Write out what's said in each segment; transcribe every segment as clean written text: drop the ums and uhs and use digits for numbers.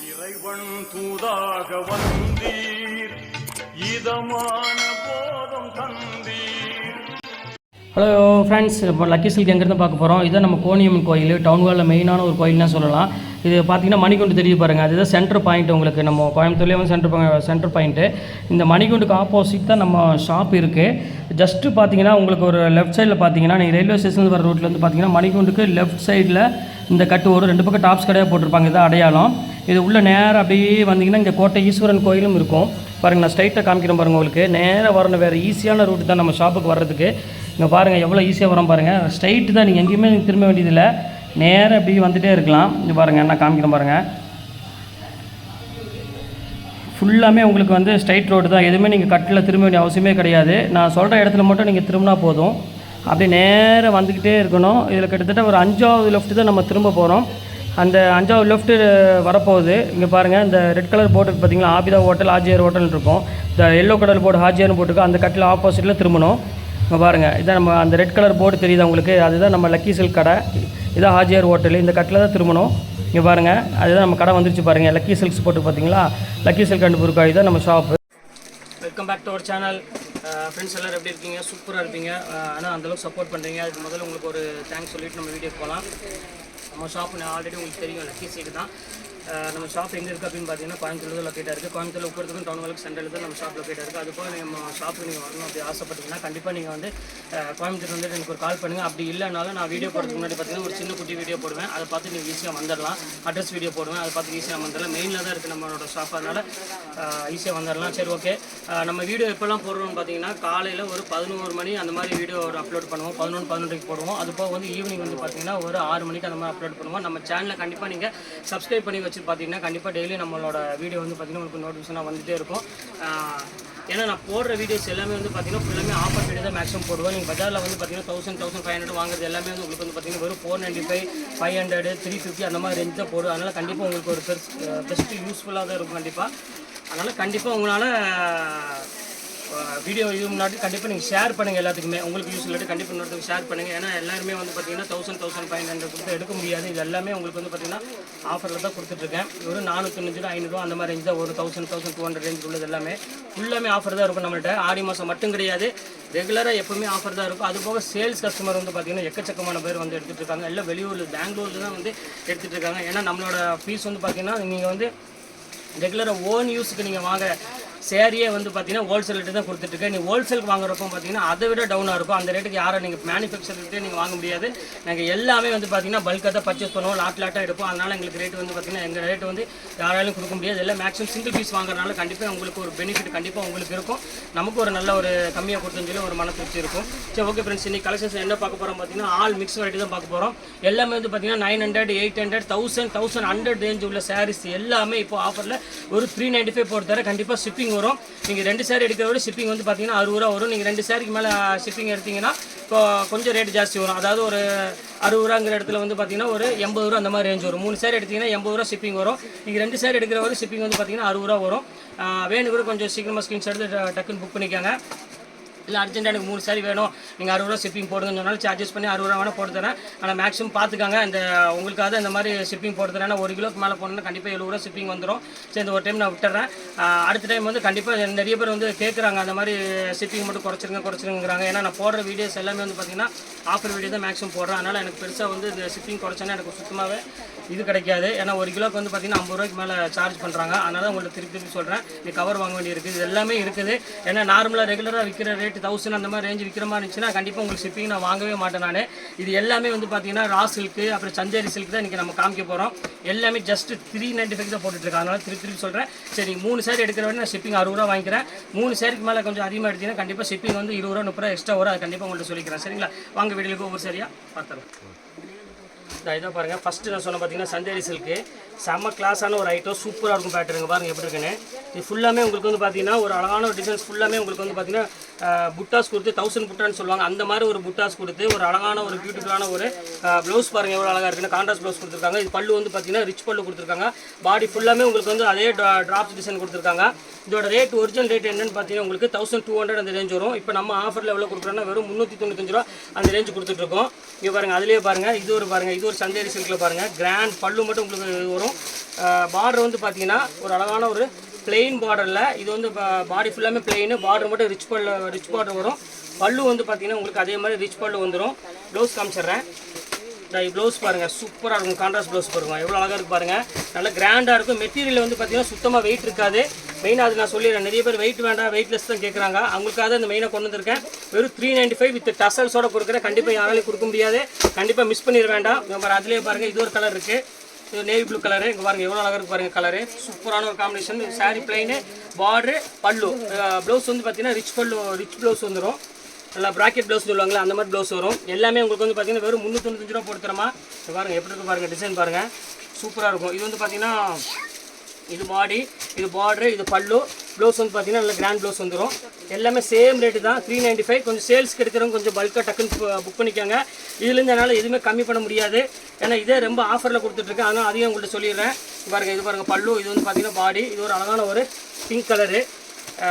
இறைவன் தூதாக வந்தீர் இதமான போதம் தந்தீர். ஹலோ ஃப்ரெண்ட்ஸ், இப்போ லக்கி சில்க் எங்கேருந்து பார்க்க போகிறோம். இதுதான் நம்ம கோணியம்மன் கோயில், டவுன் ஹாலில் மெயினான ஒரு கோயில்னு சொல்லலாம். இது பார்த்திங்கன்னா மணிகுண்டு தெரியுது பாருங்கள், அதுதான் சென்டர் பாயிண்ட். உங்களுக்கு நம்ம கோயம்புத்தூர்லேயே வந்து சென்டர் பாயிண்ட்டு. இந்த மணிகுண்டுக்கு ஆப்போசிட் தான் நம்ம ஷாப் இருக்குது. ஜஸ்ட்டு பார்த்தீங்கன்னா உங்களுக்கு ஒரு லெஃப்ட் சைடில் பார்த்தீங்கன்னா நீங்கள் ரயில்வே ஸ்டேஷன் வர ரோட்டில் வந்து பார்த்தீங்கன்னா மணிகுண்டுக்கு லெஃப்ட் சைடில் இந்த கட்டு ஒரு 2 பக்கம் டாப்ஸ் கடையாக போட்டிருப்பாங்க. இதுதான் அடையாளம். இது உள்ள நேராக அப்படியே வந்தீங்கன்னா இங்கே கோட்டை ஈஸ்வரன் கோயிலும் இருக்கும் பாருங்கள். நான் ஸ்ட்ரைட்டாக காமிக்கிறேன் பாருங்கள். உங்களுக்கு நேராக வரணும், வேறு ஈஸியான ரூட்டு தான் நம்ம ஷாப்புக்கு வர்றதுக்கு. இங்கே பாருங்கள் எவ்வளோ ஈஸியாக வரோம் பாருங்கள். ஸ்ட்ரைட்டு தான், நீங்கள் எங்கேயுமே திரும்ப வேண்டியதில்லை, நேராக அப்படி வந்துகிட்டே இருக்கலாம். இங்கே பாருங்கள், நான் காமிக்கிறேன் பாருங்கள். ஃபுல்லாமே உங்களுக்கு வந்து ஸ்ட்ரைட் ரோடு தான், எதுவுமே நீங்கள் கட்டில் திரும்ப வேண்டிய அவசியமே கிடையாது. நான் சொல்கிற இடத்துல மட்டும் நீங்கள் திரும்பினா போதும். அப்படியே நேராக வந்துக்கிட்டே இருக்கணும். இதில் கிட்டத்தட்ட ஒரு 5வது லெஃப்ட்டு தான் நம்ம திரும்ப போகிறோம். அந்த 5வது லெஃப்ட்டு வரப்போகுது. இங்கே பாருங்கள், இந்த ரெட் கலர் போர்டு பார்த்தீங்களா, ஆபிதா ஹோட்டல் ஹாஜியார் ஹோட்டல் இருக்கும். இந்த எல்லோ கலர் போர்டு ஹாஜியார்னு போட்டுருக்கோம். அந்த கட்டில் ஆப்போசிட்டில் திரும்பணும். இங்கே பாருங்கள், இதான் நம்ம அந்த ரெட் கலர் போர்டு தெரியுது உங்களுக்கு, அதுதான் நம்ம லக்கி சில்க் கடை. இதான் ஹாஜியார் ஹோட்டல். இந்த கட்டில் தான் திரும்பணும். இங்கே பாருங்கள், அதுதான் நம்ம கடை வந்துருச்சு பாருங்கள். லக்கி சில்க்ஸ் போட்டு பார்த்தீங்களா, லக்கி சில்க் அண்ட் புர்காய் தான் நம்ம shop. Welcome back to our channel. Friends எல்லோரும் எப்படி இருக்கீங்க? சூப்பராக இருப்பீங்க. ஆனால் அந்தளவுக்கு சப்போர்ட் பண்ணுறீங்க. அதுக்கு முதல்ல உங்களுக்கு ஒரு தேங்க்ஸ் சொல்லிவிட்டு நம்ம வீடியோ போகலாம். நம்ம ஷாப் நான் ஆல்ரெடி உங்களுக்கு தெரியும், லக்கி சில்க் தான். நம்ம ஷாப் எங்கே இருக்குது அப்படின்னு பார்த்தீங்கன்னா கோயம்புத்தூர் லொக்கேட்டாக இருக்குது. கோயம்புத்தூர் உட்படுறதுக்கும் டவுன் ஹாலுக்கு சென்டரில் தான் நம்ம ஷாப் லொக்கேட்டாக இருக்குது. அதுபோல் நம்ம ஷாப்புக்கு நீங்கள் வரணும் அப்படி ஆசைப்பட்டீங்கன்னா கண்டிப்பாக நீங்கள் வந்து கோயம்புத்தூர் வந்து எனக்கு ஒரு கால் பண்ணுங்கள். அப்படி இல்லைனாலும் நான் வீடியோ போடுறதுக்கு முன்னாடி பார்த்தீங்கன்னா ஒரு சின்ன குட்டி வீடியோ போடுவேன். அதை பார்த்து நீங்கள் ஈஸியாக வந்துடலாம். அட்ரஸ் வீடியோ போடுவேன், அதை பார்த்து ஈஸியாக வந்துடலாம். மெயினில் தான் இருக்குது நம்மளோட ஷாப், அதனால் ஈஸியாக வந்துடலாம். சரி, ஓகே. நம்ம வீடியோ எப்போல்லாம் போடுறோம்னு பார்த்தீங்கன்னா காலையில் ஒரு 11 மணி அந்த மாதிரி வீடியோ ஒரு அப்லோட் பண்ணுவோம். 11-12க்கு போடுவோம். அதுபோக வந்து ஈவினிங் வந்து பார்த்தீங்கன்னா ஒரு 6 மணிக்கு அந்த மாதிரி அப்லோட் பண்ணுவோம். நம்ம சேனலை கண்டிப்பாக நீங்கள் சப்ஸ்கிரைப் பண்ணி வச்சு பார்த்தீங்கன்னா கண்டிப்பாக டெய்லி நம்மளோட வீடியோ வந்து பார்த்திங்கன்னா உங்களுக்கு நோட்டிஃபிகேஷனாக வந்துகிட்டே இருக்கும். ஏன்னா நான் போடுற வீடியோஸ் எல்லாமே வந்து பார்த்திங்கன்னா ஃபுல்லாமே ஆஃபர் வீடியோ தான் மேக்ஸிமம் போடுவேன். நீங்கள் பஜாரில் வந்து பார்த்திங்கன்னா 1000-1500 வாங்குறது எல்லாமே வந்து உங்களுக்கு வந்து பார்த்திங்கன்னா வெறும் 495, 500, 350 அந்த மாதிரி ரேஞ்ச் தான் போடும். அதனால் கண்டிப்பாக உங்களுக்கு ஒரு பெஸ்ட்டு யூஸ்ஃபுல்லாக தான் இருக்கும் கண்டிப்பாக. அதனால் கண்டிப்பாக உங்களால் வீடியோ இது முன்னாடி கண்டிப்பாக நீங்கள் ஷேர் பண்ணுங்கள். எல்லாத்துக்குமே உங்களுக்கு யூஸ் இல்லாட்டி கண்டிப்பாக இன்னொருத்தருக்கு ஷேர் பண்ணுங்கள். ஏன்னா எல்லாருமே வந்து பார்த்திங்கன்னா 1000-1500 கொடுத்து எடுக்க முடியாது. இது எல்லாமே உங்களுக்கு வந்து பார்த்திங்கன்னா ஆஃபரில் தான் கொடுத்துட்ருக்கேன். ஒரு 495-500 அந்த மாதிரி ரேஞ்ச் தான், ஒரு 1000-1200 ரேஞ்ச் உள்ளது எல்லாமே ஃபுல்லாமே ஆஃபர் தான் இருக்கும் நம்மள்கிட்ட. ஆடி மாதம் மட்டும் கிடையாது, ரெகுலராக எப்போவுமே ஆஃபர் தான் இருக்கும். அதுபோக சேல்ஸ் கஸ்டமர் வந்து பார்த்திங்கன்னா எக்கச்சக்கமான பேர் வந்து எடுத்துகிட்டு இருக்காங்க. எல்லாம் வெளியூரில் பெங்களூரில் தான் வந்து எடுத்துகிட்டு இருக்காங்க. ஏன்னா நம்மளோட ஃபீஸ் வந்து பார்த்திங்கன்னா நீங்கள் வந்து ரெகுலராக ஓன் யூஸுக்கு நீங்கள் வாங்க சேரியே வந்து பார்த்தீங்கன்னா ஹோல்சேல் ரேட்டு தான் கொடுத்துட்ருக்கேன். நீங்கள் ஹோல்சேலுக்கு வாங்குறப்போ பார்த்தீங்கன்னா அதை விட டவுனாக இருக்கும். அந்த ரேட்டுக்கு யாரும் நீங்கள் மேனுஃபேக்சர்கிட்டே நீங்கள் வாங்க முடியாது. நாங்கள் எல்லாமே வந்து பார்த்தீங்கன்னா பல்காக தான் பர்ச்சேஸ் பண்ணுவோம், லாட்டாக எடுப்போம். அதனால் எங்களுக்கு ரேட்டு வந்து பார்த்தீங்கன்னா எங்கள் ரேட்டு வந்து யாராலும் கொடுக்க முடியாது. எல்லாம் மேக்ஸிமம் சிங்கிள் பீஸ் வாங்குறதுனால கண்டிப்பாக உங்களுக்கு ஒரு பெனிஃபிட் கண்டிப்பாக உங்களுக்கு இருக்கும். நமக்கு ஒரு நல்ல ஒரு கம்மியாக கொடுத்துன்னு சொல்லி ஒரு மன திருப்தி இருக்கும். சரி, ஓகே ஃப்ரெண்ட்ஸ், இன்னைக்கு கலெக்ஷன்ஸ் என்ன பார்க்க போகிறோம் பார்த்தீங்கன்னா ஆல் மிக்ஸ் வெரைட்டி தான் பார்க்க போகிறோம். எல்லாமே வந்து பார்த்தீங்கன்னா 900, 800, 1000, 1100 ரேஞ்ச் உள்ள சாரீஸ் எல்லாமே இப்போ ஆஃபரில் ஒரு 395 போட்டு தர. கண்டிப்பாக ஷிப்பிங் வரும். நீங்கள் 2 சாரி எடுக்கிறத விட ஷிப்பிங் வந்து பார்த்தீங்கன்னா 60 ரூபா வரும். நீங்கள் 2 சாரிக்கு மேலே ஷிப்பிங் எடுத்தீங்கன்னா இப்போ கொஞ்சம் ரேட் ஜாஸ்தி வரும். அதாவது ஒரு 60 ரூபாங்கிற இடத்துல வந்து பார்த்தீங்கன்னா ஒரு 80 ரூபா அந்த மாதிரி ரேஞ்ச் வரும். 3 சாரி எடுத்தீங்கன்னா 80 ரூபா ஷிப்பிங் வரும். நீங்கள் 2 சாரி எடுக்கிற வரை ஷிப்பிங் வந்து பார்த்தீங்கன்னா 60 ரூபா வரும். வேணும் கூட கொஞ்சம் சீக்கிரமாக ஸ்க்ரீன்ஷாட் எடுத்து டக்குன்னு புக் பண்ணிக்கோங்க. இல்லை அர்ஜென்ட்டாக எனக்கு 3 சாரி வேணும், நீங்கள் 60 ரூபா ஷிப்பிங் போடுங்கன்னு சொன்னாலும் சார்ஜஸ் பண்ணி 60 ரூபா வேணால் போட்டு தரேன். ஆனால் மேக்ஸிமம் பார்த்துக்காங்க, இந்த உங்களுக்காக இந்த மாதிரி ஷிப்பிங் போட்டு தரேன். 1 கிலோக்கு மேலே போனோன்னா கண்டிப்பாக 70 ரூபா ஷிப்பிங் வந்துடும். சரி, இந்த ஒரு டைம் நான் விட்டுறேன். அடுத்த டைம் வந்து கண்டிப்பாக நிறைய பேர் வந்து கேட்குறாங்க அந்த மாதிரி ஷிப்பிங் மட்டும் குறைச்சிருங்கிறாங்க. ஏன்னா நான் போடுற வீடியோஸ் எல்லாமே வந்து பார்த்திங்கன்னா ஆஃபர் வீடியோ தான் மேக்ஸிமம் போடுறேன். அதனால் எனக்கு பெருசாக வந்து இந்த ஷிப்பிங் குறைச்சோன்னா எனக்கு சுத்தமாகவே இது கிடைக்காது. ஏன்னா 1 கிலோக்கு வந்து பார்த்திங்கன்னா 50 ரூபாய்க்கு மேலே சார்ஜ் பண்ணுறாங்க. அதனால் உங்கள்கிட்ட திருப்பி சொல்கிறேன், இது கவர் வாங்க வேண்டியிருக்குது. இது எல்லாமே இருக்குது. ஏன்னா நார்மலாக ரெகுலராக விற்கிற ரேட்டு 1000 அந்த மாதிரி ரேஞ்ச் விற்கிற மாதிரி இருந்துச்சுன்னா கண்டிப்பாக உங்களுக்கு ஷிப்பிங் நான் வாங்கவே மாட்டேன். நான் இது எல்லாமே வந்து பார்த்தீங்கன்னா ரா சில்க்கு அப்புறம் சந்தேரி சில்க் தான் இன்றைக்கி நம்ம காமிக்க போகிறோம். எல்லாமே ஜஸ்ட் 395 தான் போட்டுட்ருக்காங்க. அதனால் திருப்பி சொல்கிறேன். சரி, 3 சாரி எடுக்கிற வரை நான் ஷிப்பிங் 60 ரூபா வாங்கிக்கிறேன். 3 சாரிக்கு மேலே கொஞ்சம் அதிகமாக எடுத்தீங்கன்னா கண்டிப்பாக ஷிப்பிங் வந்து 20 ரூபா 30 ரூபா எக்ஸ்ட்ரா வரும். அது கண்டிப்பாக உங்கள்கிட்ட சொல்லிக்கிறேன். சரிங்களா, வாங்க வீடியோக்கு ஒவ்வொரு சரியாக பார்த்துறோம். இதான் பாருங்கள், ஃபஸ்ட்டு நான் சொன்ன பார்த்தீங்கன்னா சந்தேரி சில்க்கு செம்ம கிளாஸான ஒரு ஐட்டம், சூப்பராக இருக்கும். பேட்டருங்க பாருங்கள் எப்படி இருக்குன்னு. இது ஃபுல்லாமே உங்களுக்கு வந்து பார்த்தீங்கன்னா ஒரு அழகான ஒரு டிசைன்ஸ் ஃபுல்லாமே உங்களுக்கு வந்து பார்த்தீங்கன்னா புட்டாஸ் கொடுத்து 1000 புட்டான்னு சொல்லுவாங்க. அந்த மாதிரி ஒரு புட்டாஸ் கொடுத்து ஒரு அழகான ஒரு பியூட்டிஃபுல்லான ஒரு ப்ளவுஸ் பாருங்கள் எவ்வளோ அழகாக இருக்குன்னு. கான்ட்ராஸ்ட் ப்ளவுஸ் கொடுத்துருக்காங்க. இது பல்லு வந்து பார்த்தீங்கன்னா ரிச் பல்லு கொடுத்துருக்காங்க. பாடி ஃபுல்லாமே உங்களுக்கு வந்து அதே ட்ராப்ஸ் டிசைன் கொடுத்துருக்காங்க. இதோட ரேட் ஒரிஜினல் ரேட் என்னன்னு பார்த்தீங்கன்னா உங்களுக்கு 1200 அந்த ரேஞ்ச் வரும். இப்போ நம்ம ஆஃபரில் எவ்வளோ கொடுக்குறோன்னா வெறும் 395 ரூபா அந்த ரேஞ்சு கொடுத்துட்ருக்கோம். இங்கே பாருங்கள், அதிலே பாருங்கள், இது ஒரு சந்தேரி சில்கில் பாருங்கள் கிராண்ட் பல்லு மட்டும் உங்களுக்கு வரும். பார்டர் வந்து பார்த்தீங்கன்னா ஒரு அழகான ஒரு பிளெயின் பார்டரில், இது வந்து பாடி ஃபுல்லாமே பிளெயின், பார்டர் மட்டும் ரிச் பார்டர் வரும். பல்லு வந்து பார்த்தீங்கன்னா உங்களுக்கு அதே மாதிரி ரிச் பல்லு வந்துடும். ப்ளவுஸ் காமிச்சிடுறேன். ப்ளவுஸ் பாருங்கள், சூப்பராக இருக்கும். கான்ட்ராஸ்ட் ப்ளவுஸ் பாருங்க, எவ்வளோ அழகாக இருக்குது பாருங்கள். நல்லா கிராண்டாக இருக்கும். மெட்டீரியல் வந்து பார்த்தீங்கன்னா சுத்தமாக வெயிட் இருக்காது. மெயினாக அது நான் சொல்லிடுறேன், நிறைய பேர் வெயிட் வேண்டாம், வெயிட்லெஸ் தான் கேட்குறாங்க. அவங்களுக்காக இந்த மெயினாக கொண்டு வந்திருக்கேன். வெறும் 395 வித் டசல்ஸோட கொடுக்குறேன். கண்டிப்பாக யாராலையும் கொடுக்க முடியாது, கண்டிப்பாக மிஸ் பண்ணிட வேண்டாம். நம்ம அதுலேயே பாருங்கள், இது ஒரு கலர் இருக்குது, இது நேவி ப்ளூ கலரு. இங்கே பாருங்கள் எவ்வளோ அழகாக இருக்குது பாருங்கள் கலரு. சூப்பரான ஒரு காம்பினேஷன். சாரீ பிளைனு, பார்டரு, பல்லு. ப்ளவுஸ் வந்து பார்த்தீங்கன்னா ரிச் ப்ளவுஸ் வந்துடும். நல்லா ப்ராக்கெட் ப்ளவுஸ் சொல்லுவாங்களே அந்த மாதிரி ப்ளவுஸ் வரும். எல்லாமே உங்களுக்கு வந்து பார்த்தீங்கன்னா வெறும் 395 ரூபா போட்டு தரமா. பாருங்கள் எப்படி இருக்குது பாருங்கள், டிசைன் பாருங்கள், சூப்பராக இருக்கும். இது வந்து பார்த்தீங்கன்னா இது பாடி, இது பார்டரு, இது பல்லு. ப்ளவுஸ் வந்து பார்த்தீங்கன்னா நல்ல கிராண்ட் ப்ளவுஸ் வந்துடும். எல்லாமே சேம் ரேட்டு தான், 395. கொஞ்சம் சேல்ஸ்க்கு எடுக்கிறவங்க கொஞ்சம் பல்காக டக்குன்னு புக் பண்ணிக்கோங்க. இதுலேருந்து என்னால் எதுவுமே கம்மி பண்ண முடியாது, ஏன்னா இதே ரொம்ப ஆஃபரில் கொடுத்துட்ருக்கேன். அதனால் அதையும் உங்கள்கிட்ட சொல்லிடுறேன். பாருங்கள், இது பாருங்கள் பல்லு. இது வந்து பார்த்தீங்கன்னா பாடி. இது ஒரு அழகான ஒரு பிங்க் கலரு,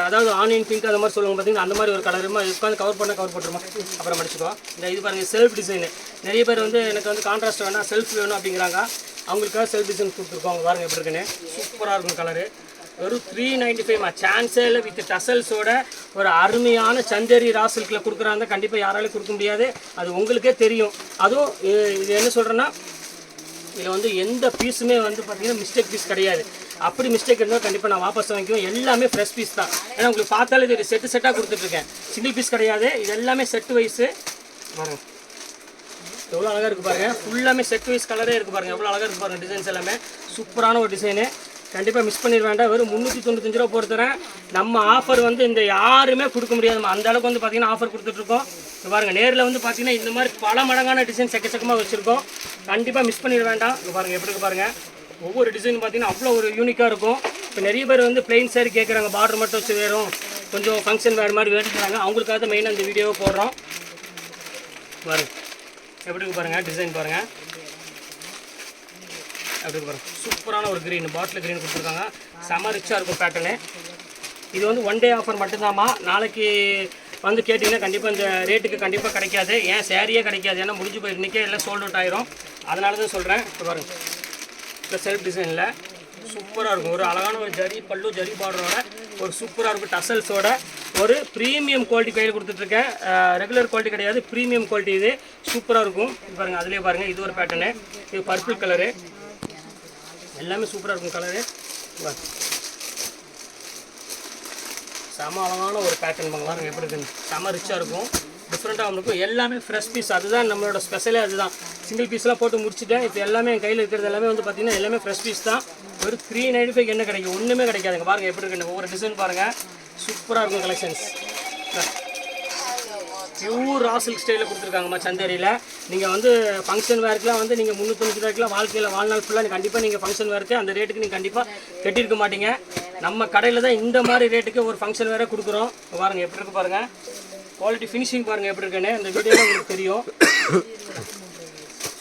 அதாவது ஆனியன் பிங்க் அந்த மாதிரி சொல்லுவாங்க பார்த்தீங்கன்னா, அந்த மாதிரி ஒரு கலருமா உட்காந்து கவர் போட்டுருமா. அப்புறம் மடிச்சுக்கோ. இது பாருங்கள் செல்ஃப் டிசைனு. நிறைய பேர் வந்து எனக்கு வந்து கான்ட்ராஸ்ட் வேணாம், செல்ஃப் வேணும் அப்படிங்கிறாங்க. அவங்களுக்காக செல்ஃப் டிசைன் கொடுத்துருக்கோம். அவங்க பாருங்கள் எப்படி இருக்குன்னு, சூப்பராக இருக்கும் கலரு. வெறும் 395 சான்ஸே இல்லை. வித் டசல்ஸோட ஒரு அருமையான சந்தேரி ரா சில்கில் கொடுக்குறாங்க. கண்டிப்பாக யாராலையும் கொடுக்க முடியாது, அது உங்களுக்கே தெரியும். அதுவும் இது என்ன சொல்கிறேன்னா, இதில் வந்து எந்த பீஸுமே வந்து பார்த்தீங்கன்னா மிஸ்டேக் பீஸ் கிடையாது. அப்படி மிஸ்டேக் இருந்தால் கண்டிப்பாக நான் வாபஸ் வாங்கிக்குவேன். எல்லாமே ஃப்ரெஷ் பீஸ் தான். ஏன்னா உங்களுக்கு பார்த்தாலே இது செட்டாக கொடுத்துட்ருக்கேன். சிங்கிள் பீஸ் கிடையாது, இது எல்லாமே செட்டு வைஸு. பாருங்கள் எவ்வளோ அழகாக இருக்குது பாருங்கள். ஃபுல்லாமே செட் வைஸ் கலரே இருக்குது பாருங்கள், எவ்வளோ அழகாக இருக்குது பாருங்கள். டிசைன்ஸ் எல்லாமே சூப்பரான ஒரு டிசைனு. கண்டிப்பாக மிஸ் பண்ணிட வேண்டாம். வெறும் 395 ரூபா பொறுத்தரேன். நம்ம ஆஃபர் வந்து இந்த யாருமே கொடுக்க முடியாது, அந்த அளவுக்கு வந்து பார்த்தீங்கன்னா ஆஃபர் கொடுத்துட்ருக்கோம். இப்போ பாருங்கள், நேரில் வந்து பார்த்தீங்கன்னா இந்த மாதிரி பல மடங்கான டிசைன் செக்கச்சக்கமாக வச்சுருக்கோம். கண்டிப்பாக மிஸ் பண்ணிட வேண்டாம். இப்போ பாருங்கள் எப்படி இருக்குது பாருங்கள். ஒவ்வொரு டிசைன் பார்த்தீங்கன்னா அவ்வளோ ஒரு யூனிக்காக இருக்கும். இப்போ நிறைய பேர் வந்து பிளெயின் சாரி கேட்குறாங்க, பார்டர் மட்டும் வச்சு வேறும் கொஞ்சம் ஃபங்க்ஷன் வேறு மாதிரி வேணுங்கிறாங்க. அவங்களுக்காக தான் மெயினாக இந்த வீடியோவை போடுறோம். பாருங்கள் எப்படி இருக்கு பாருங்கள், டிசைன் பாருங்கள் எப்படி பாருங்கள். சூப்பரான ஒரு க்ரீன், பாட்டில் க்ரீன் கொடுத்துருக்காங்க. செம ரிச்சாக இருக்கும் பேட்டர்னு. இது வந்து ஒன் டே ஆஃபர் மட்டும்தாம்மா. நாளைக்கு வந்து கேட்டிங்கன்னா கண்டிப்பாக இந்த ரேட்டுக்கு கண்டிப்பாக கிடைக்காது. ஏன் சேரீயே கிடைக்காது, ஏன்னா முடிஞ்சு போய் இன்றைக்கே எல்லாம் சோல்ட் அவுட் ஆயிரும். அதனால தான் சொல்கிறேன். இப்போ பாருங்கள், இப்போ செல்ஃப் டிசைனில் சூப்பராக இருக்கும். ஒரு அழகான ஒரு ஜரி பல்லு, ஜரி பார்டரோட ஒரு சூப்பராக இருக்கும். டசல்ஸோட ஒரு ப்ரீமியம் குவாலிட்டி கையில் கொடுத்துட்ருக்கேன். ரெகுலர் குவாலிட்டி கிடையாது, ப்ரீமியம் குவாலிட்டி. இது சூப்பராக இருக்கும். இது பாருங்கள், அதிலே பாருங்கள், இது ஒரு பேட்டர்னு. இது பர்பிள் கலரு, எல்லாமே சூப்பராக இருக்கும் கலரு. செம அழகான ஒரு பேட்டர்ன் பாருங்கள் எப்படி இருக்குன்னு. செம ரிச்சாக இருக்கும், டிஃப்ரெண்ட்டாக இருக்கும். எல்லாமே ஃப்ரெஷ் பீஸ், அதுதான் நம்மளோட ஸ்பெஷலே. அதுதான் சிங்கிள் பீஸ்லாம் போட்டு முடிச்சுட்டேன். இப்போ எல்லாமே என் கையில் இருக்கிறது எல்லாமே வந்து பார்த்தீங்கன்னா எல்லாமே ஃப்ரெஷ் பீஸ் தான். ஒரு 395 என்ன கிடைக்கும், ஒன்றுமே கிடைக்காதுங்க. பாருங்கள் எப்படி இருக்குன்னு. ஒவ்வொரு டிசைன் பாருங்கள், சூப்பராக இருக்கும் கலெக்ஷன்ஸ். பியூர் ரா சில்க் ஸ்டைலில் கொடுத்துருக்காங்கம்மா சந்தேரியில். நீங்கள் வந்து ஃபங்க்ஷன் வேர்க்கெலாம் வந்து நீங்கள் 395 ரூபாய்க்குலாம் வாழ்க்கையில் வாழ்நாள் ஃபுல்லாக கண்டிப்பாக நீங்கள் ஃபங்க்ஷன் வேர்க்கு அந்த ரேட்டுக்கு நீங்கள் கண்டிப்பாக கட்டியிருக்க மாட்டீங்க. நம்ம கடையில் தான் இந்த மாதிரி ரேட்டுக்கு ஒரு ஃபங்க்ஷன் வேறு கொடுக்குறோம். பாருங்கள் எப்படி இருக்குது பாருங்கள், குவாலிட்டி ஃபினிஷிங் பாருங்கள் எப்படி இருக்குன்னு. இந்த வீடியோவில் உங்களுக்கு தெரியும்.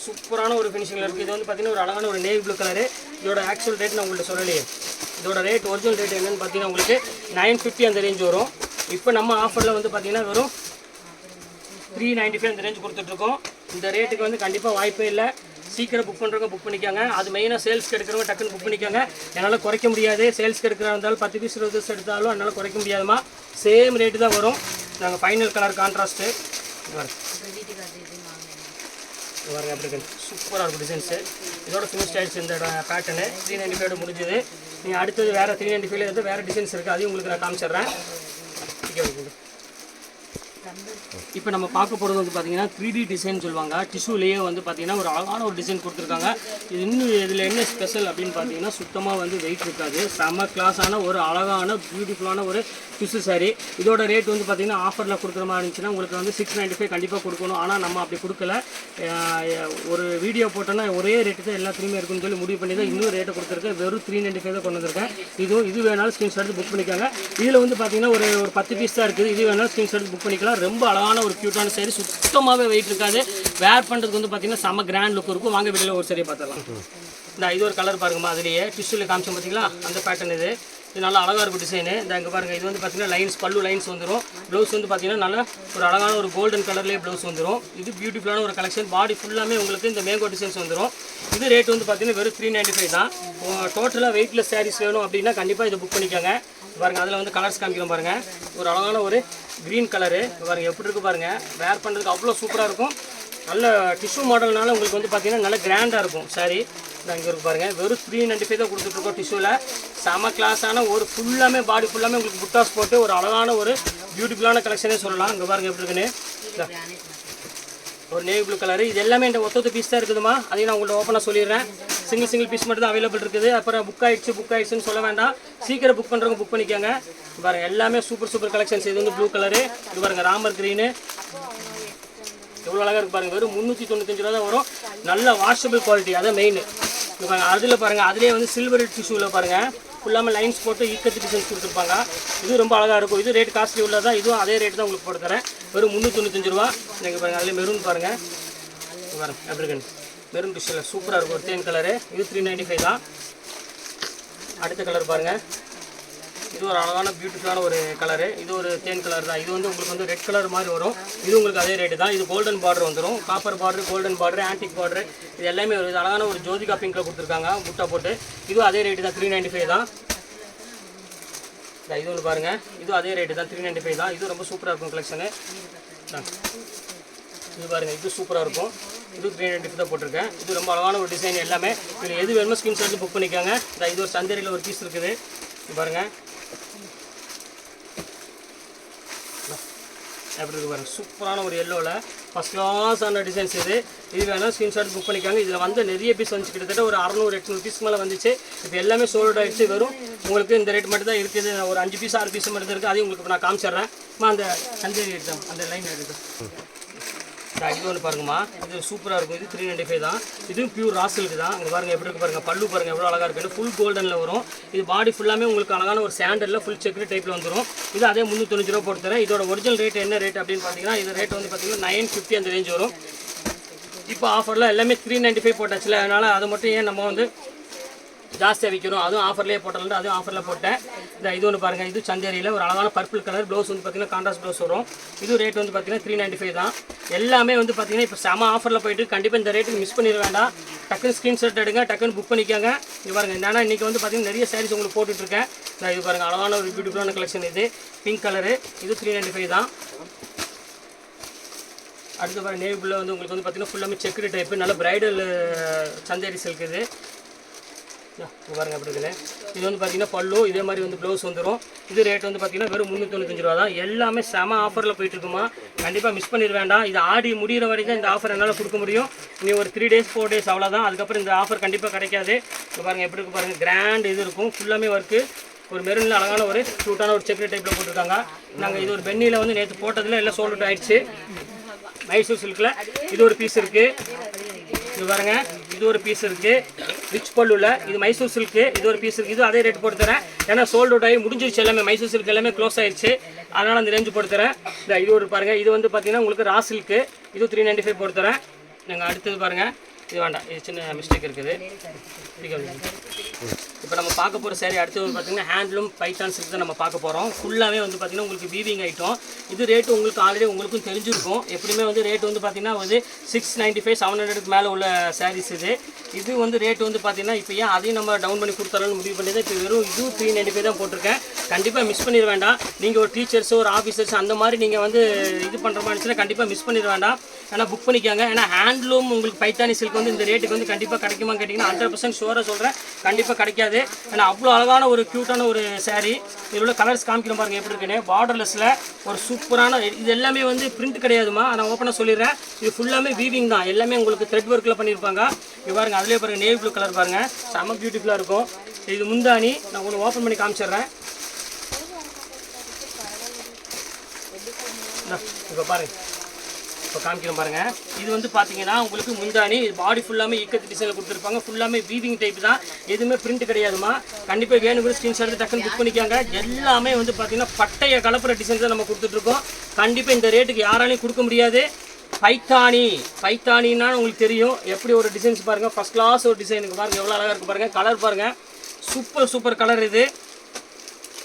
சூப்பரான ஒரு ஃபினிஷிங்கில் இருக்குது. இது வந்து பார்த்தீங்கன்னா ஒரு அழகான ஒரு நேவி ப்ளூ கலரு. இதோட ஆக்சுவல் ரேட் நான் உங்கள்கிட்ட சொல்லலையே. இதோட ரேட் ஒரிஜினல் ரேட் என்னென்னு பார்த்தீங்கன்னா உங்களுக்கு 950 அந்த ரேஞ்ச் வரும். இப்போ நம்ம ஆஃபரில் வந்து பார்த்தீங்கன்னா வெறும் 395 அந்த ரேஞ்ச் கொடுத்துட்ருக்கோம். இந்த ரேட்டுக்கு வந்து கண்டிப்பாக வாய்ப்பே இல்லை. சீக்கிரம் புக் பண்ணுறவங்க புக் பண்ணிக்காங்க. அது மெயினாக சேல்ஸ்க்கு எடுக்கிறவங்க டக்குன்னு புக் பண்ணிக்காங்க. என்னால் குறைக்க முடியாது. சேல்ஸ்க்கு எடுக்கிறா இருந்தாலும் 10 பீஸ் 20 பீஸ் எடுத்தாலும் என்னால் குறைக்க முடியாதுமா. சேம் ரேட்டு தான் வரும். நாங்கள் ஃபைனல் கலர் கான்ட்ராஸ்ட்டு பாருங்க அப்படி இருக்கு. சூப்பராக இருக்கும் டிசைன்ஸு. இதோட ஃபினிஷ் ஆயிடுச்சு இந்த பேட்டர்னு. 395 முடிஞ்சுது. நீங்கள் அடுத்தது வேறு 395 எடுத்து வேறு டிசைன்ஸ் இருக்குது, அதையும் உங்களுக்கு நான் காமிச்சிட்றேன். இப்போ நம்ம பார்க்க போகிறது வந்து பார்த்தீங்கன்னா 3D டிசைன் சொல்லுவாங்க. டிஷ்யூலேயே வந்து பார்த்தீங்கன்னா ஒரு அழகான ஒரு டிசைன் கொடுத்துருக்காங்க. இது இன்னும் இதில் என்ன ஸ்பெஷல் அப்படின்னு பார்த்தீங்கன்னா சுத்தமாக வந்து வெயிட் இருக்காது. செம்ம கிளாஸான ஒரு அழகான பியூட்டிஃபுல்லான ஒரு டிஷ்யூ சாரீ. இதோட ரேட் வந்து பார்த்தீங்கன்னா ஆஃபரில் கொடுக்குற மாதிரி இருந்துச்சுன்னா உங்களுக்கு வந்து 695 கண்டிப்பாக கொடுக்கணும். ஆனால் நம்ம அப்படி கொடுக்கல. ஒரு வீடியோ போட்டோன்னா ஒரே ரேட்டு தான் எல்லாத்துலேயுமே இருக்குன்னு சொல்லி முடிவு பண்ணி தான் இன்னும் ரேட்டை கொடுத்துருக்கேன். வெறும் 395 தான் கொண்டு வந்திருக்கேன். இது வேணாலும் ஸ்க்ரீன்ஷாட் எடுத்து புக் பண்ணிக்காங்க. இதில் வந்து பார்த்தீங்கன்னா ஒரு 10 பீஸ் தான் இருக்குது. இது வேணாலும் ஸ்க்ரீன்ஷாட் எடுத்து புக் பண்ணிக்கலாம். ரொம்ப அழகான ஒரு க்யூட்டான சாரி, சுத்தமாகவே வெயிட் இருக்காது. வேர் பண்ணுறதுக்கு வந்து பார்த்தீங்கன்னா செம்ம கிராண்ட் லுக் இருக்கும். வாங்க வீடியோவில் ஒரு சரியை பார்த்துடலாம். இது ஒரு கலர் பாருங்கம்மா. அதுலேயே டிஷ்யூவில் காமிச்சோம் பார்த்தீங்களா, அந்த பேட்டர்ன். இது இது நல்லா அழகாக இருக்கும் டிசைனு. இந்த இங்கே பாருங்கள், இது வந்து பார்த்தீங்கன்னா லைன்ஸ், பல்லு லைன்ஸ் வந்துடும். ப்ளவுஸ் வந்து பார்த்தீங்கன்னா நல்லா ஒரு அழகான ஒரு கோல்டன் கலர்லேயே ப்ளவுஸ் வந்துடும். இது பியூட்டிஃபுல்லான ஒரு கலெக்ஷன். பாடி ஃபுல்லாமே உங்களுக்கு இந்த மேங்கோ டிசைன்ஸ் வந்துடும். இது ரேட் வந்து பார்த்தீங்கன்னா வெறும் 395 தான். டோட்டலாக வெயிட்லெஸ் சாரீஸ் வேணும் அப்படின்னா கண்டிப்பாக இதை புக் பண்ணிக்கோங்க. பாருங்கள், அதில் வந்து கலர்ஸ் காமிக்கிறோம் பாருங்கள். ஒரு அழகான ஒரு க்ரீன் கலரு பாருங்கள் எப்படி இருக்குது பாருங்கள். வேர் பண்ணுறதுக்கு அவ்வளோ சூப்பராக இருக்கும். நல்ல டிஷ்யூ மாடல்னால உங்களுக்கு வந்து பார்த்தீங்கன்னா நல்ல கிராண்டாக இருக்கும் சாரீ. இங்கே இருக்கு பாருங்கள், வெறும் 395 தான் கொடுத்துட்ருக்கோம். டிஷ்யூவில் செம கிளாஸான ஒரு ஃபுல்லாமே பாடி ஃபுல்லாமே உங்களுக்கு புட்டாஸ் போட்டு ஒரு அழகான ஒரு பியூட்டிஃபுல்லான கலெக்ஷனே சொல்லலாம். இங்கே பாருங்கள் எப்படி இருக்குன்னு. ஒரு நேவி ப்ளூ கலரு. இது எல்லாமே இந்த ஒத்த பீஸ் தான் இருக்குதுமா. அதையும் நான் உங்கள்கிட்ட ஓப்பனாக சொல்லிடுறேன். சிங்கிள் பீஸ் மட்டும் தான் அவைலபிள் இருக்குது. அப்புறம் புக் ஆயிடுச்சுன்னு சொல்ல வேண்டாம். சீக்கிரம் புக் பண்ணுறவங்க புக் பண்ணிக்கோங்க. பாருங்கள், எல்லாமே சூப்பர் கலெக்ஷன்ஸ். இது வந்து ப்ளூ கலரு. இது பாருங்கள், ராமர் க்ரீனு எவ்வளோ அழகாக இருக்குது பாருங்கள். வெறும் 395 ரூபா தான் வரும். நல்ல வாஷபிள் குவாலிட்டி, அதான் மெயின். இது பாருங்கள், அதில் பாருங்கள், அதிலே வந்து சில்வர் டிஷ்யூவில் பாருங்கள் ஃபுல்லாமல் லைன்ஸ் போட்டு ஈக்கத்து டிசைன்ஸ் கொடுத்துருப்பாங்க. இது ரொம்ப அழகாக இருக்கும். இது ரேட் காஸ்ட்லி உள்ளதான். இதுவும் அதே ரேட் தான் உங்களுக்கு போட்டு தரேன். வெறும் 395 ரூபா. நீங்கள் பாருங்கள், அதில் மெரூன் பாருங்கள். பாருங்கள் ஆப்ரிக்கன் மெரூன் டிஷ்யூவில் சூப்பராக இருக்கும். ஒரு தேன் கலரு. இது 395 தான். அடுத்த கலர் பாருங்கள், இது ஒரு அழகான பியூட்டிஃபுல்லான ஒரு கலரு. இது ஒரு தேன் கலர் தான். இது வந்து உங்களுக்கு வந்து ரெட் கலர் மாதிரி வரும். இது உங்களுக்கு அதே ரேட்டு தான். இது கோல்டன் பார்டர் வந்துடும். Copper border, golden border, antique border, இது எல்லாமே ஒரு அழகான ஒரு ஜோதிகா பிங்கில் கொடுத்துருக்காங்க புட்டா போட்டு. இதுவும் அதே ரேட்டு தான், 395 தான். இது ஒன்று பாருங்கள், இதுவும் அதே ரேட்டு தான், 395 தான். இது ரொம்ப சூப்பராக இருக்கும் கலெக்ஷனு. இது பாருங்கள், இது சூப்பராக இருக்கும். இது 395 தான் போட்டிருக்கேன். இது ரொம்ப அழகான ஒரு டிசைன். எல்லாமே இதில் எது வேணுமோ ஸ்கிரீன்ஷாட் புக் பண்ணிக்கோங்க. இது ஒரு சந்தேரியில் ஒரு பீஸ் இருக்குது. இது பாருங்கள் எப்படி இருக்குது பாருங்கள். சூப்பரான ஒரு எல்லோவில் ஃபஸ்ட் கிளாஸான டிசைன்ஸ் இது. இது வேணால் ஸ்க்ரீன்ஷாட் புக் பண்ணிக்காங்க. இதில் வந்து நிறைய பீஸ் வந்துச்சு. கிட்டத்தட்ட ஒரு 600-800 பீஸ் மேலே வந்துச்சு. இப்போ எல்லாமே சோல்ட் ஆகிடுச்சு. வெறும் உங்களுக்கு இந்த ரேட் மட்டும் தான் இருக்குது. ஒரு 5 பீஸ் 6 பீஸ் மட்டும் இருக்குது. அதையும் உங்களுக்கு இப்போ நான் காமிச்சிட்றேன். அந்த சந்தேரி எடுத்தோம், அந்த லைன் எடுத்தோம். இது ஒன்று பாருங்கம்மா, இது சூப்பராக இருக்கும். இது 395 தான். இதுவும் பியூர் ராசிலுக்கு தான். அங்கே பாருங்கள் எப்படி இருக்குது பாருங்கள். பல்லு பாருங்கள் எவ்வளோ அழகாக இருக்குது. ஃபுல் கோல்டனில் வரும். இது பாடி ஃபுல்லாமே உங்களுக்கு அழகான ஒரு சாண்டலில் ஃபுல் செக்ரி டைப்பில் வந்துடும். இது அதே 395 ரூபா போட்டு தரேன். இதோட ஒரிஜினல் ரேட் என்ன ரேட் அப்படின்னு பார்த்தீங்கன்னா, இது ரேட் வந்து பார்த்தீங்கன்னா 950 அந்த ரேஞ்ச் வரும். இப்போ ஆஃபரில் எல்லாமே 395 போட்டாச்சுல, அதனால் அதை மட்டும் ஏன் நம்ம வந்து ஜாஸ்தியாக விற்கிறோம். அதுவும் ஆஃபர்லேயே போட்டாலும் அதுவும் ஆஃபரில் போட்டேன். இது ஒன்று பாருங்கள், இது சந்தேரியில் ஒரு அழகான பர்பிள் கலர். ப்ளவுஸ் வந்து பார்த்தீங்கன்னா கான்ட்ராஸ்ட் ப்ளவுஸ் வரும். இது ரேட் வந்து பார்த்தீங்கன்னா 395 தான். எல்லாமே வந்து பார்த்தீங்கன்னா இப்போ செம ஆஃபரில் போயிட்டு கண்டிப்பாக இந்த ரேட்டுக்கு மிஸ் பண்ணிட வேண்டாம். டக்குன்னு ஸ்க்ரீன்ஷாட் எடுங்க, டக்குன்னு புக் பண்ணிக்கோங்க. இது பாருங்கள், என்னன்னா இன்றைக்கி வந்து பார்த்தீங்கன்னா நிறைய சாரீஸ் உங்களுக்கு போட்டுட்ருக்கேன். இது பாருங்கள், அழகான ஒரு பியூட்டிஃபுல்லான கலெக்ஷன். இது பிங்க் கலரு. இது 395 தான். அடுத்து பாருங்கள், நேவி ப்ளூவில் வந்து உங்களுக்கு வந்து பார்த்தீங்கன்னா ஃபுல்லாமே செக்குடு டைப்பு, நல்ல பிரைடல் சந்தேரி சில்க். இது பாருங்க அப்படி இருக்குன்னு. இது வந்து பார்த்தீங்கன்னா பல்லு, இதே மாதிரி வந்து ப்ளவுஸ் வந்துடும். இது ரேட் வந்து பார்த்தீங்கன்னா வெறும் 395 ரூபா தான். எல்லாமே செம ஆஃபரில் போயிட்டு இருக்குமா, கண்டிப்பாக மிஸ் பண்ணிட வேண்டாம். இது ஆடி முடிகிற வரைக்கும் தான் இந்த ஆஃபர் என்னால் கொடுக்க முடியும். நீ ஒரு 3 days 4 days அவ்வளோதான். அதுக்கப்புறம் இந்த ஆஃபர் கண்டிப்பாக கிடைக்காது. இப்போ பாருங்கள் எப்படி இருக்கு பாருங்கள், கிராண்ட் இது இருக்கும். ஃபுல்லாமே ஒர்க்கு. ஒரு மெரூனில் அழகான ஒரு க்யூட்டான ஒரு செக்ரி டைப்பில் போட்டிருக்காங்க. நாங்கள் இது ஒரு பெண்ணியில் வந்து நேற்று போட்டதில் எல்லாம் சோல்ட் அவுட் ஆயிடுச்சு. மைசூர் சில்கில் இது ஒரு பீஸ் இருக்குது. இது பாருங்க, இது ஒரு பீஸ் இருக்குது ரிச் பல்லுல. இது மைசூர் சில்க்கு. இது ஒரு பீஸ் இருக்குது. இது அதே ரேட் போட்டு தரேன். ஏன்னா சோல்ட் அவுட் ஆகி முடிஞ்சிருச்சு. எல்லாமே மைசூர் சில்க் எல்லாமே க்ளோஸ் ஆயிடுச்சு. அதனால் அந்த ரேஞ்சு போட்டு தரேன். இது ஒரு பாருங்கள், இது வந்து பார்த்தீங்கன்னா உங்களுக்கு ரா சில்க்கு. இது 395 போட்டு தரேன். நாங்கள் அடுத்தது பாருங்கள், இது வேண்டாம், இது சின்ன மிஸ்டேக் இருக்குது. இப்போ நம்ம பார்க்க போகிற சாரி அடுத்து வந்து பார்த்தீங்கன்னா ஹேண்ட்லூம் பைத்தான் சில்க் தான் நம்ம பார்க்க போகிறோம். ஃபுல்லாகவே வந்து பார்த்தீங்கன்னா உங்களுக்கு வீவிங் ஐட்டம். இது ரேட்டு உங்களுக்கு ஆல்ரெடி உங்களுக்கும் தெரிஞ்சிருக்கும். எப்படியுமே வந்து ரேட் வந்து பார்த்தீங்கன்னா வந்து 695 700க்கு மேலே உள்ள சாரீஸ் இது. இது வந்து ரேட் வந்து பார்த்தீங்கன்னா இப்போ ஏன் அதையும் நம்ம டவுன் பண்ணி கொடுத்துறோம்னு முடிவு பண்ணி தான் இப்போ வெறும் இது 395 தான் போட்டிருக்கேன். கண்டிப்பாக மிஸ் பண்ணிட வேண்டாம். நீங்கள் ஒரு டீச்சர்ஸோ ஒரு ஆஃபீஸர்ஸ் அந்த மாதிரி நீங்கள் வந்து இது பண்ணுற மாதிரி இருந்துச்சுன்னா கண்டிப்பாக மிஸ் பண்ணிட வேண்டாம். ஏன்னா புக் பண்ணிக்காங்க. ஏன்னா ஹேண்ட்லூம் உங்களுக்கு பைத்தானி சில்க் வந்து இந்த ரேட்டுக்கு வந்து கண்டிப்பாக கிடைக்குமா கேட்டிங்கன்னா 100% ஷுவராக சொல்கிறேன், கண்டிப்பாக கிடைக்காது. ஏன்னா அவ்வளோ அழகான ஒரு க்யூட்டான ஒரு சாரீ. இதில் உள்ள கலர்ஸ் காமிக்கிறோம் பாருங்கள் எப்படி இருக்குன்னு. பார்டர்லெஸில் ஒரு சூப்பரான, இது எல்லாமே வந்து பிரிண்ட் கிடையாதுமா, நான் ஓப்பனாக சொல்லிடுறேன். இது ஃபுல்லாமே வீவிங் தான். எல்லாமே உங்களுக்கு த்ரெட் ஒர்க்கில் பண்ணியிருப்பாங்க. இது பாருங்கள், அதிலே பாருங்கள் நேவி ப்ளூ கலர் பாருங்கள், செம்ம பியூட்டிஃபுல்லாக இருக்கும். இது முந்தானி நான் ஒன்று ஓப்பன் பண்ணி காமிச்சிடுறேன். இப்போ பாருங்கள், இப்போ காமிக்கிறோம் பாருங்கள். இது வந்து பார்த்தீங்கன்னா உங்களுக்கு முந்தானி, பாடி ஃபுல்லாமே இக்கத்து டிசைனில் கொடுத்துருப்பாங்க. ஃபுல்லாமே வீவிங் டைப் தான், எதுவுமே பிரிண்ட் கிடையாதுமா. கண்டிப்பாக வேணுங்கிற ஸ்க்ரீன்ஷாட் எடுத்து டக்குன்னு புக் பண்ணிக்காங்க. எல்லாமே வந்து பார்த்தீங்கன்னா பட்டைய கலப்புற டிசைன்ஸ் தான் நம்ம கொடுத்துட்ருக்கோம். கண்டிப்பாக இந்த ரேட்டுக்கு யாராலையும் கொடுக்க முடியாது. பைத்தானின்னா உங்களுக்கு தெரியும் எப்படி ஒரு டிசைன்ஸ் பாருங்கள், ஃபஸ்ட் கிளாஸ் ஒரு டிசைனுக்கு பாருங்கள் எவ்வளோ அழகாக இருக்குது பாருங்கள். கலர் பாருங்கள், சூப்பர் கலர். இது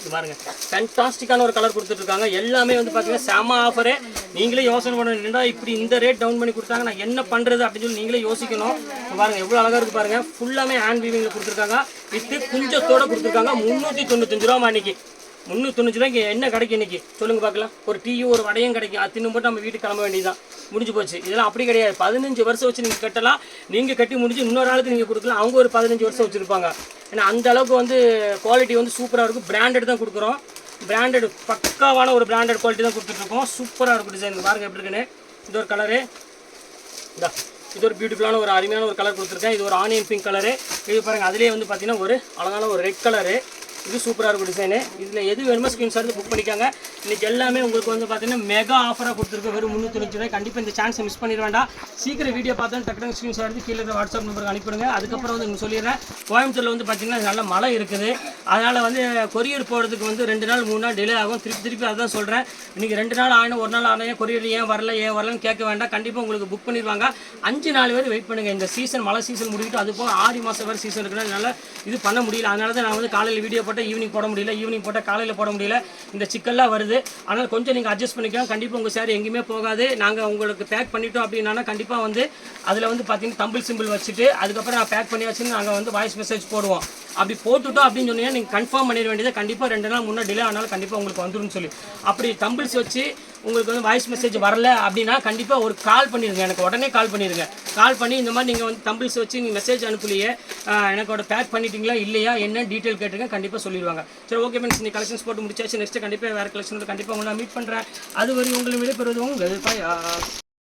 இது பாருங்க ஃபேன்டாஸ்டிக்கான ஒரு கலர் கொடுத்துட்ருக்காங்க. எல்லாமே வந்து பார்த்தீங்கன்னா செம ஆஃபரு. நீங்களே யோசனை பண்ணா இப்படி இந்த ரேட் டவுன் பண்ணி கொடுத்தாங்க நான் என்ன பண்ணுறது அப்படின்னு சொல்லி நீங்களே யோசிக்கணும். பாருங்கள் எவ்வளோ அழகாக இருக்குது பாருங்கள். ஃபுல்லாமே ஹேண்ட் வீவிங்கில் கொடுத்துருக்காங்க. வித்து குஞ்சத்தோடு கொடுத்துருக்காங்க. 395 ரூபா அன்றைக்கி. 395 ரூபாய்க்கு என்ன கிடைக்கும் இன்றைக்கி சொல்லுங்கள் பார்க்கலாம். ஒரு டீயும் ஒரு வடையும் கிடைக்கும். அது தின்னு போட்டு நம்ம வீட்டுக்கு கிளம்ப வேண்டியதான், முடிஞ்சு போச்சு. இதெல்லாம் அப்படி கிடையாது. 15 வருஷம் வச்சு நீங்கள் கட்டலாம். நீங்கள் கட்டி முடிஞ்சு இன்னொரு ஆளுக்கு நீங்கள் கொடுக்கலாம். அவங்க ஒரு 15 வருஷம் வச்சுருப்பாங்க. ஏன்னா அந்த அளவுக்கு வந்து குவாலிட்டி வந்து சூப்பராக இருக்கும். பிராண்டட் தான் கொடுக்குறோம். பிராண்டட் பக்காவான ஒரு பிராண்டட் குவாலிட்டி தான் கொடுத்துட்ருக்கோம். சூப்பராக இருக்கும் டிசைன். பாருங்கள் எப்படி இருக்குன்னு. இது ஒரு கலரு, இது ஒரு பியூட்டிஃபுல்லான ஒரு அருமையான ஒரு கலர் கொடுத்துருக்கேன். இது ஒரு ஆனியன் பிங்க் கலரு. இது பாருங்கள் அதிலே வந்து பார்த்தீங்கன்னா ஒரு அழகான ஒரு ரெட் கலரு. இது சூப்பராக இருக்கும் டிசைனு. இதில் எது வேணுமோ ஸ்க்ரீன்ஷாட் புக் பண்ணிக்காங்க. இன்றைக்கி எல்லாமே உங்களுக்கு வந்து பார்த்தீங்கன்னா மெகா ஆஃபராக கொடுத்துருக்கு. வெறும் 395 ரூபாய். கண்டிப்பாக இந்த சான்ஸை மிஸ் பண்ணிட வேண்டாம். சீக்கிரம் வீடியோ பார்த்தா டக்குனு ஸ்க்ரீன்ஷாட் எடுத்து கீழே இருக்கிற வாட்ஸ்அப் நம்பருக்கு அனுப்பிடுங்க. அதுக்கப்புறம் வந்து சொல்லிடுறேன், கோயம்புத்தூரில் வந்து பார்த்தீங்கன்னா நல்ல மழை இருக்குது. அதனால் வந்து கொரியர் போகிறதுக்கு வந்து 2 நாள் 3 நாள் டிலே ஆகும். திருப்பி அதான் சொல்கிறேன். இன்றைக்கி 2 நாள் ஆகினா 1 நாள் ஆனால் கொரியர் ஏன் வரலன்னு கேட்க வேண்டாம். கண்டிப்பாக உங்களுக்கு புக் பண்ணிடுவாங்க. 5 நாள் வரை வெயிட் பண்ணுங்கள். இந்த சீசன் மழை சீசன் முடிக்கிட்டு அது போக ஆடி மாதம் வரை சீசன் இருக்கிறதுனால இது பண்ண முடியல. அதனால தான் நான் வந்து காலையில் வீடியோ போட்டால் ஈவினிங் போட முடியல, ஈவினிங் போட்டால் காலையில் போட முடியல. இந்த சிக்கல்லாம் வருது. ஆனால் கொஞ்சம் நீங்கள் அட்ஜஸ்ட் பண்ணிக்கலாம். கண்டிப்பாக உங்கள் சேரீ எங்கேயுமே போகாது. நாங்கள் உங்களுக்கு பேக் பண்ணிட்டோம் அப்படின்னா கண்டிப்பாக வந்து அதில் வந்து பார்த்தீங்கன்னா தம்பிள் சிம்பிள் வச்சுட்டு அதுக்கப்புறம் நான் பேக் பண்ணி வச்சுன்னு நாங்கள் வந்து வாய்ஸ் மெசேஜ் போடுவோம். அப்படி போட்டுட்டோம் அப்படின்னு சொன்னீங்கன்னா நீங்கள் கன்ஃபார்ம் பண்ணிட வேண்டியது. கண்டிப்பாக 2 நாள் முன்னே டிலே ஆனாலும் கண்டிப்பாக உங்களுக்கு வந்துடும் சொல்லி. அப்படி தம்பிள்ஸ் வச்சு உங்களுக்கு வந்து வாய்ஸ் மெசேஜ் வரல அப்படின்னா கண்டிப்பாக ஒரு கால் பண்ணிடுங்க. எனக்கு உடனே கால் பண்ணிடுங்க. கால் பண்ணி இந்த மாதிரி நீங்கள் வந்து தம்பிள்ஸ் வச்சு நீங்கள் மெசேஜ் அனுப்பலையே, எனக்கோட பேக் பண்ணிட்டீங்களா இல்லையா என்ன டீட்டெயில் கேட்டுங்க. கண்டிப்பாக சொல்லிடுவாங்க. சரி ஓகே ஃப்ரெண்ட்ஸ், நீ கலெக்ஷன்ஸ் போட்டு முடிச்சாச்சு. நெக்ஸ்ட்டு கண்டிப்பாக வேறு கலெக்ஷன் கண்டிப்பாக உங்களை மீட் பண்ணுறேன். அது வரை உங்களை விடைபெறுவது உங்கள்